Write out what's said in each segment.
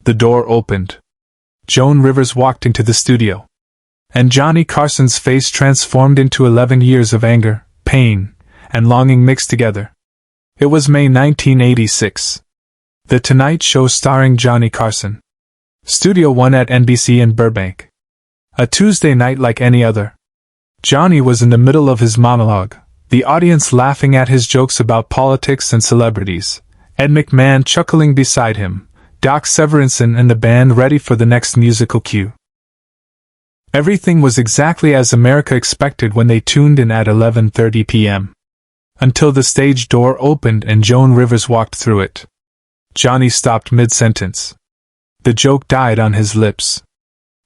The door opened. Joan Rivers walked into the studio. And Johnny Carson's face transformed into 11 years of anger, pain, and longing mixed together. It was May 1986. The Tonight Show starring Johnny Carson. Studio One at NBC in Burbank. A Tuesday night like any other. Johnny was in the middle of his monologue, the audience laughing at his jokes about politics and celebrities, Ed McMahon chuckling beside him, Doc Severinsen and the band ready for the next musical cue. Everything was exactly as America expected when they tuned in at 11:30 p.m. Until the stage door opened and Joan Rivers walked through it. Johnny stopped mid-sentence. The joke died on his lips.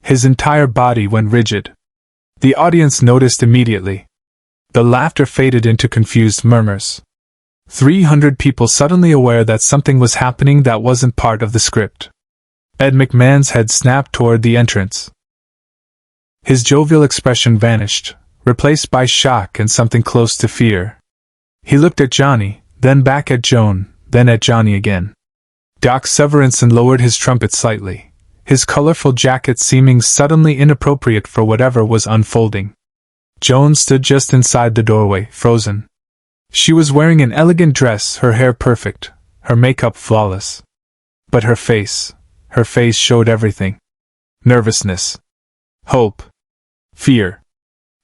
His entire body went rigid. The audience noticed immediately. The laughter faded into confused murmurs. 300 people suddenly aware that something was happening that wasn't part of the script. Ed McMahon's head snapped toward the entrance. His jovial expression vanished, replaced by shock and something close to fear. He looked at Johnny, then back at Joan, then at Johnny again. Doc Severinsen lowered his trumpet slightly, his colorful jacket seeming suddenly inappropriate for whatever was unfolding. Joan stood just inside the doorway, frozen. She was wearing an elegant dress, her hair perfect, her makeup flawless. But her face showed everything. Nervousness. Hope. Fear.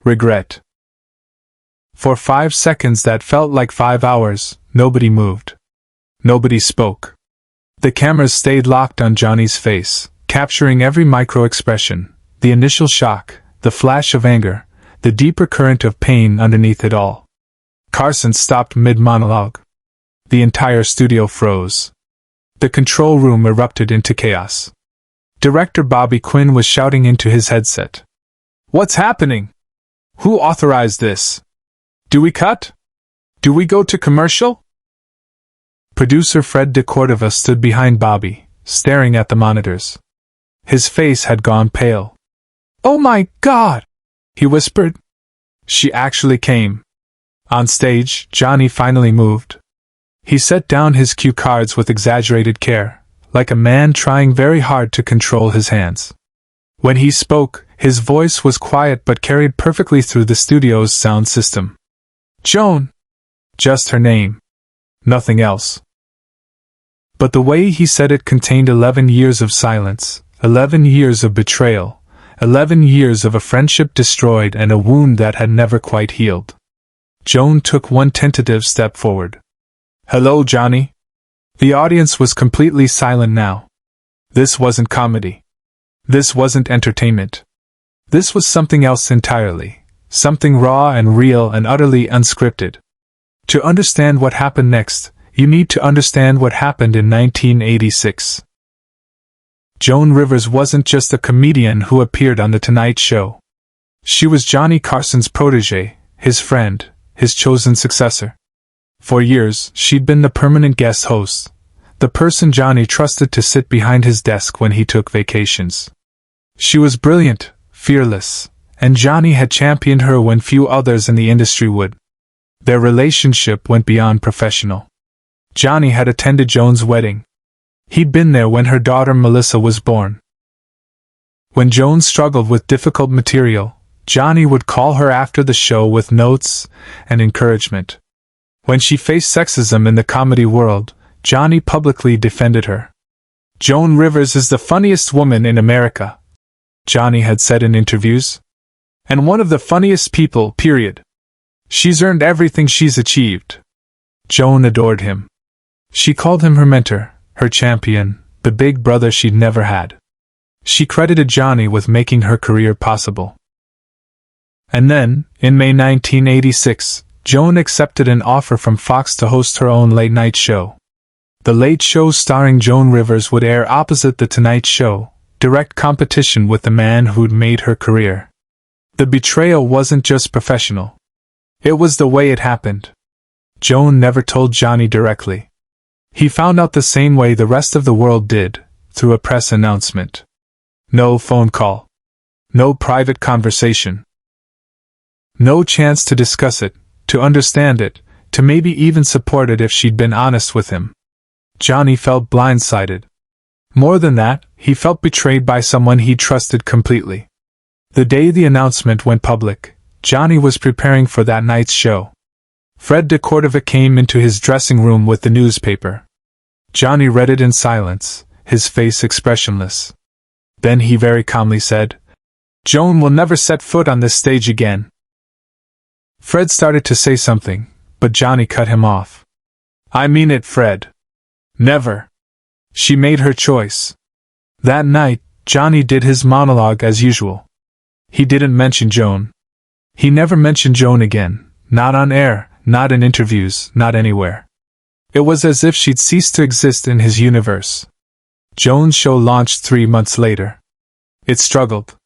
Regret. For 5 seconds that felt like 5 hours, nobody moved. Nobody spoke. The cameras stayed locked on Johnny's face, capturing every micro-expression, the initial shock, the flash of anger, the deeper current of pain underneath it all. Carson stopped mid-monologue. The entire studio froze. The control room erupted into chaos. Director Bobby Quinn was shouting into his headset. "What's happening? Who authorized this? Do we cut? Do we go to commercial?" Producer Fred DeCordova stood behind Bobby, staring at the monitors. His face had gone pale. "Oh my God!" he whispered. She actually came. On stage, Johnny finally moved. He set down his cue cards with exaggerated care, like a man trying very hard to control his hands. When he spoke, his voice was quiet but carried perfectly through the studio's sound system. "Joan." Just her name. Nothing else. But the way he said it contained 11 years of silence, 11 years of betrayal, 11 years of a friendship destroyed and a wound that had never quite healed. Joan took one tentative step forward. "Hello, Johnny." The audience was completely silent now. This wasn't comedy. This wasn't entertainment. This was something else entirely, something raw and real and utterly unscripted. To understand what happened next, you need to understand what happened in 1986. Joan Rivers wasn't just a comedian who appeared on The Tonight Show. She was Johnny Carson's protégé, his friend, his chosen successor. For years, she'd been the permanent guest host, the person Johnny trusted to sit behind his desk when he took vacations. She was brilliant, fearless, and Johnny had championed her when few others in the industry would. Their relationship went beyond professional. Johnny had attended Joan's wedding. He'd been there when her daughter Melissa was born. When Joan struggled with difficult material, Johnny would call her after the show with notes and encouragement. When she faced sexism in the comedy world, Johnny publicly defended her. "Joan Rivers is the funniest woman in America," Johnny had said in interviews. "And one of the funniest people, period. She's earned everything she's achieved." Joan adored him. She called him her mentor, her champion, the big brother she'd never had. She credited Johnny with making her career possible. And then, in May 1986, Joan accepted an offer from Fox to host her own late-night show. The Late Show starring Joan Rivers would air opposite The Tonight Show, direct competition with the man who'd made her career. The betrayal wasn't just professional. It was the way it happened. Joan never told Johnny directly. He found out the same way the rest of the world did, through a press announcement. No phone call. No private conversation. No chance to discuss it, to understand it, to maybe even support it if she'd been honest with him. Johnny felt blindsided. More than that, he felt betrayed by someone he trusted completely. The day the announcement went public, Johnny was preparing for that night's show. Fred de Cordova came into his dressing room with the newspaper. Johnny read it in silence, his face expressionless. Then he very calmly said, "Joan will never set foot on this stage again." Fred started to say something, but Johnny cut him off. "I mean it, Fred. Never. She made her choice." That night, Johnny did his monologue as usual. He didn't mention Joan. He never mentioned Joan again, not on air, not in interviews, not anywhere. It was as if she'd ceased to exist in his universe. Joan's show launched 3 months later. It struggled.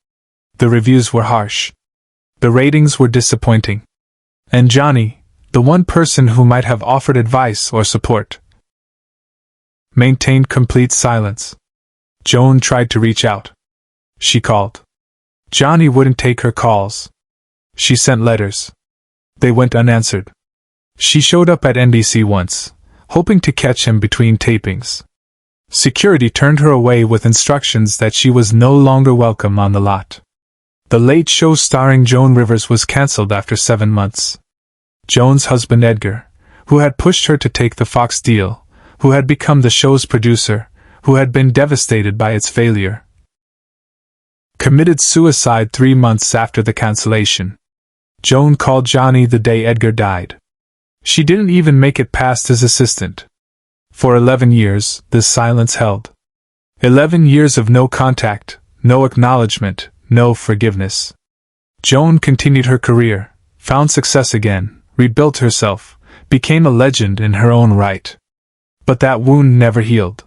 The reviews were harsh. The ratings were disappointing. And Johnny, the one person who might have offered advice or support, maintained complete silence. Joan tried to reach out. She called. Johnny wouldn't take her calls. She sent letters. They went unanswered. She showed up at NBC once, hoping to catch him between tapings. Security turned her away with instructions that she was no longer welcome on the lot. The Late Show starring Joan Rivers was cancelled after 7 months. Joan's husband Edgar, who had pushed her to take the Fox deal, who had become the show's producer, who had been devastated by its failure, committed suicide 3 months after the cancellation. Joan called Johnny the day Edgar died. She didn't even make it past his assistant. For 11 years, this silence held. 11 years of no contact, no acknowledgement, no forgiveness. Joan continued her career, found success again, rebuilt herself, became a legend in her own right. But that wound never healed.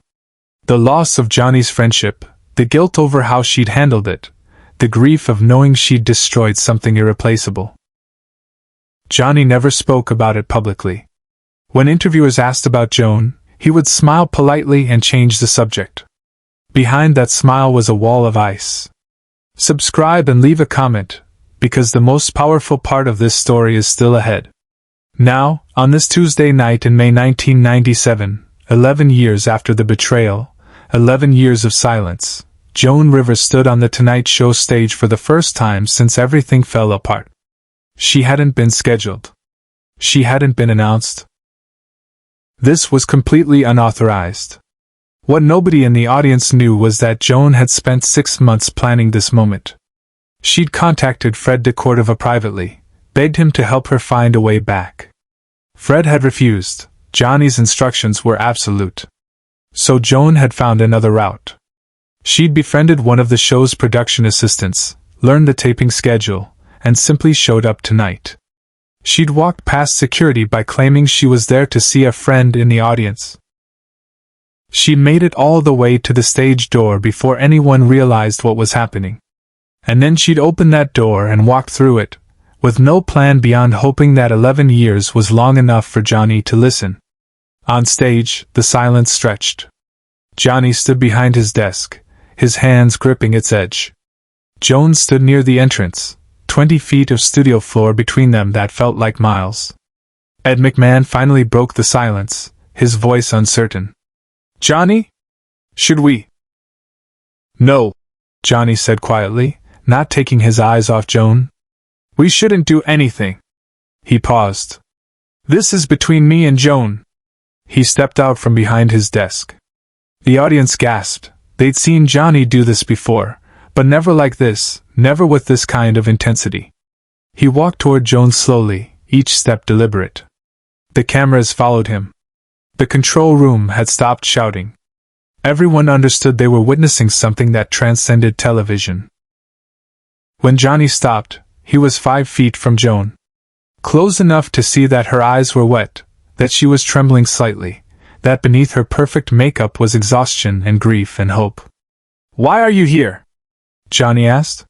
The loss of Johnny's friendship, the guilt over how she'd handled it, the grief of knowing she'd destroyed something irreplaceable. Johnny never spoke about it publicly. When interviewers asked about Joan, he would smile politely and change the subject. Behind that smile was a wall of ice. Subscribe and leave a comment, because the most powerful part of this story is still ahead. Now, on this Tuesday night in May 1997, 11 years after the betrayal, 11 years of silence, Joan Rivers stood on the Tonight Show stage for the first time since everything fell apart. She hadn't been scheduled. She hadn't been announced. This was completely unauthorized. What nobody in the audience knew was that Joan had spent 6 months planning this moment. She'd contacted Fred de Cordova privately, begged him to help her find a way back. Fred had refused. Johnny's instructions were absolute. So Joan had found another route. She'd befriended one of the show's production assistants, learned the taping schedule, and simply showed up tonight. She'd walked past security by claiming she was there to see a friend in the audience. She made it all the way to the stage door before anyone realized what was happening. And then she'd opened that door and walked through it, with no plan beyond hoping that 11 years was long enough for Johnny to listen. On stage, the silence stretched. Johnny stood behind his desk, his hands gripping its edge. Joan stood near the entrance, 20 feet of studio floor between them that felt like miles. Ed McMahon finally broke the silence, his voice uncertain. "Johnny? Should we?" "No," Johnny said quietly, not taking his eyes off Joan. "We shouldn't do anything." He paused. "This is between me and Joan." He stepped out from behind his desk. The audience gasped. They'd seen Johnny do this before, but never like this, never with this kind of intensity. He walked toward Joan slowly, each step deliberate. The cameras followed him. The control room had stopped shouting. Everyone understood they were witnessing something that transcended television. When Johnny stopped, he was 5 feet from Joan. Close enough to see that her eyes were wet, that she was trembling slightly, that beneath her perfect makeup was exhaustion and grief and hope. "Why are you here?" Johnny asked.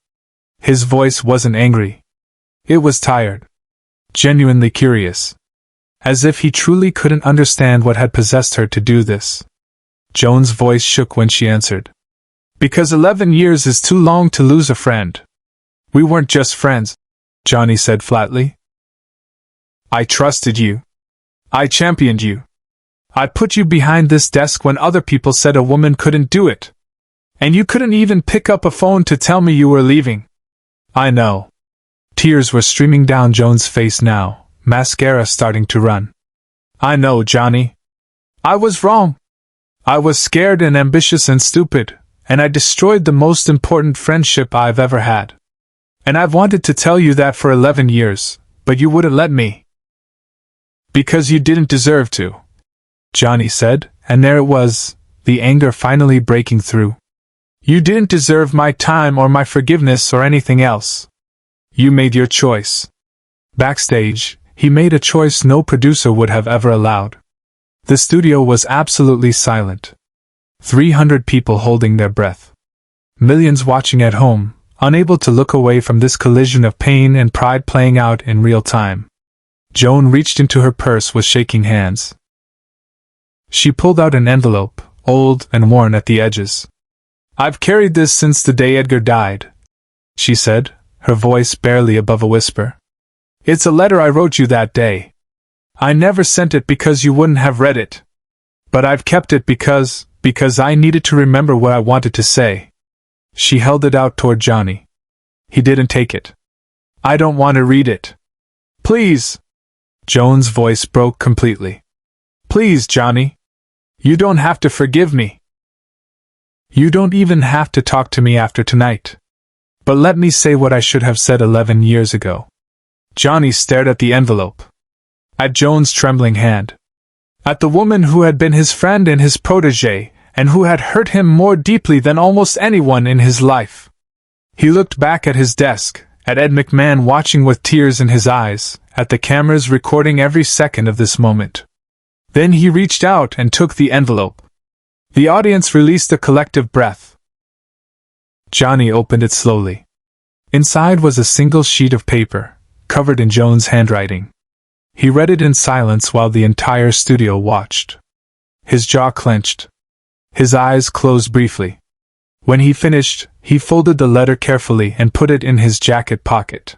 His voice wasn't angry. It was tired. Genuinely curious. As if he truly couldn't understand what had possessed her to do this. Joan's voice shook when she answered. "Because 11 years is too long to lose a friend. We weren't just friends," Johnny said flatly. "I trusted you. I championed you. I put you behind this desk when other people said a woman couldn't do it. And you couldn't even pick up a phone to tell me you were leaving. I know. Tears were streaming down Joan's face now, mascara starting to run. I know, Johnny. I was wrong. I was scared and ambitious and stupid, and I destroyed the most important friendship I've ever had. And I've wanted to tell you that for 11 years, but you wouldn't let me. Because you didn't deserve to, Johnny said, and there it was, the anger finally breaking through. You didn't deserve my time or my forgiveness or anything else. You made your choice. Backstage, he made a choice no producer would have ever allowed. The studio was absolutely silent. 300 people holding their breath. Millions watching at home, unable to look away from this collision of pain and pride playing out in real time. Joan reached into her purse with shaking hands. She pulled out an envelope, old and worn at the edges. I've carried this since the day Edgar died, she said, her voice barely above a whisper. It's a letter I wrote you that day. I never sent it because you wouldn't have read it. But I've kept it because I needed to remember what I wanted to say. She held it out toward Johnny. He didn't take it. I don't want to read it. Please. Joan's voice broke completely. Please, Johnny. You don't have to forgive me. You don't even have to talk to me after tonight. But let me say what I should have said 11 years ago. Johnny stared at the envelope. At Joan's trembling hand. At the woman who had been his friend and his protégé, and who had hurt him more deeply than almost anyone in his life. He looked back at his desk, at Ed McMahon watching with tears in his eyes, at the cameras recording every second of this moment. Then he reached out and took the envelope. The audience released a collective breath. Johnny opened it slowly. Inside was a single sheet of paper, covered in Joan's handwriting. He read it in silence while the entire studio watched. His jaw clenched. His eyes closed briefly. When he finished, he folded the letter carefully and put it in his jacket pocket.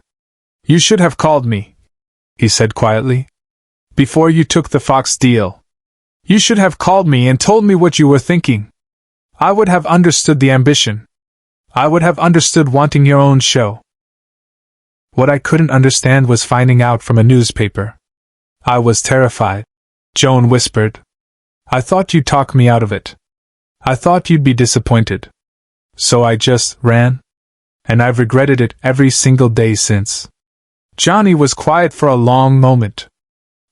You should have called me, he said quietly. Before you took the Fox deal. You should have called me and told me what you were thinking. I would have understood the ambition. I would have understood wanting your own show. What I couldn't understand was finding out from a newspaper. I was terrified, Joan whispered. I thought you'd talk me out of it. I thought you'd be disappointed. So I just ran. And I've regretted it every single day since. Johnny was quiet for a long moment.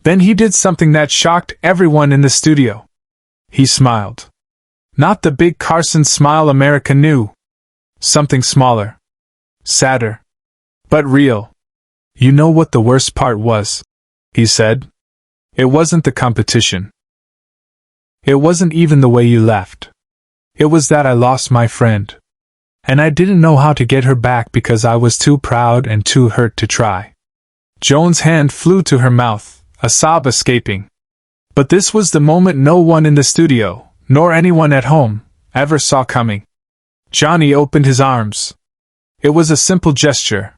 Then he did something that shocked everyone in the studio. He smiled. Not the big Carson smile America knew. Something smaller. Sadder. But real. You know what the worst part was? He said. It wasn't the competition. It wasn't even the way you left. It was that I lost my friend. And I didn't know how to get her back because I was too proud and too hurt to try. Joan's hand flew to her mouth, a sob escaping. But this was the moment no one in the studio, nor anyone at home, ever saw coming. Johnny opened his arms. It was a simple gesture.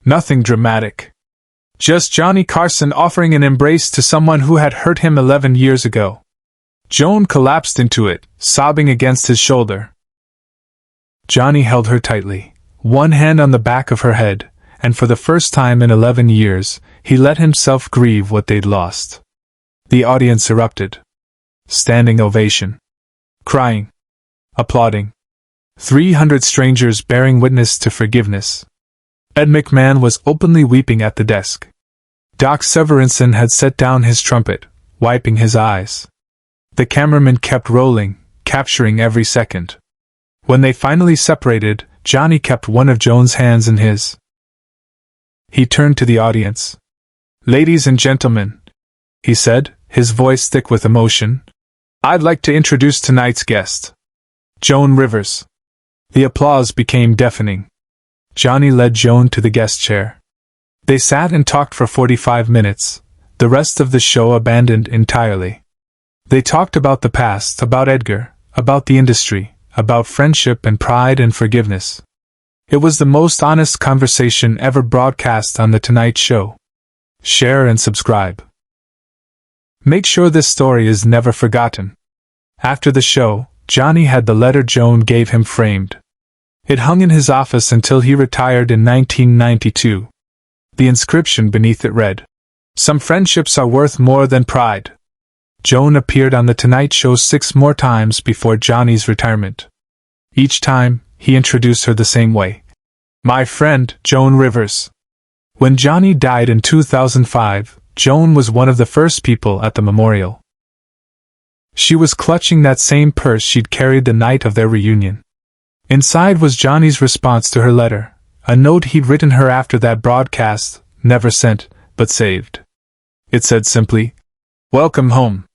Nothing dramatic. Just Johnny Carson offering an embrace to someone who had hurt him 11 years ago. Joan collapsed into it, sobbing against his shoulder. Johnny held her tightly, one hand on the back of her head, and for the first time in 11 years, he let himself grieve what they'd lost. The audience erupted. Standing ovation. Crying. Applauding. 300 strangers bearing witness to forgiveness. Ed McMahon was openly weeping at the desk. Doc Severinsen had set down his trumpet, wiping his eyes. The cameraman kept rolling, capturing every second. When they finally separated, Johnny kept one of Joan's hands in his. He turned to the audience. Ladies and gentlemen, he said, his voice thick with emotion, I'd like to introduce tonight's guest. Joan Rivers. The applause became deafening. Johnny led Joan to the guest chair. They sat and talked for 45 minutes, the rest of the show abandoned entirely. They talked about the past, about Edgar, about the industry, about friendship and pride and forgiveness. It was the most honest conversation ever broadcast on The Tonight Show. Share and subscribe. Make sure this story is never forgotten. After the show, Johnny had the letter Joan gave him framed. It hung in his office until he retired in 1992. The inscription beneath it read, "Some friendships are worth more than pride." Joan appeared on The Tonight Show 6 more times before Johnny's retirement. Each time, he introduced her the same way. "My friend, Joan Rivers." When Johnny died in 2005, Joan was one of the first people at the memorial. She was clutching that same purse she'd carried the night of their reunion. Inside was Johnny's response to her letter, a note he'd written her after that broadcast, never sent, but saved. It said simply, "Welcome home.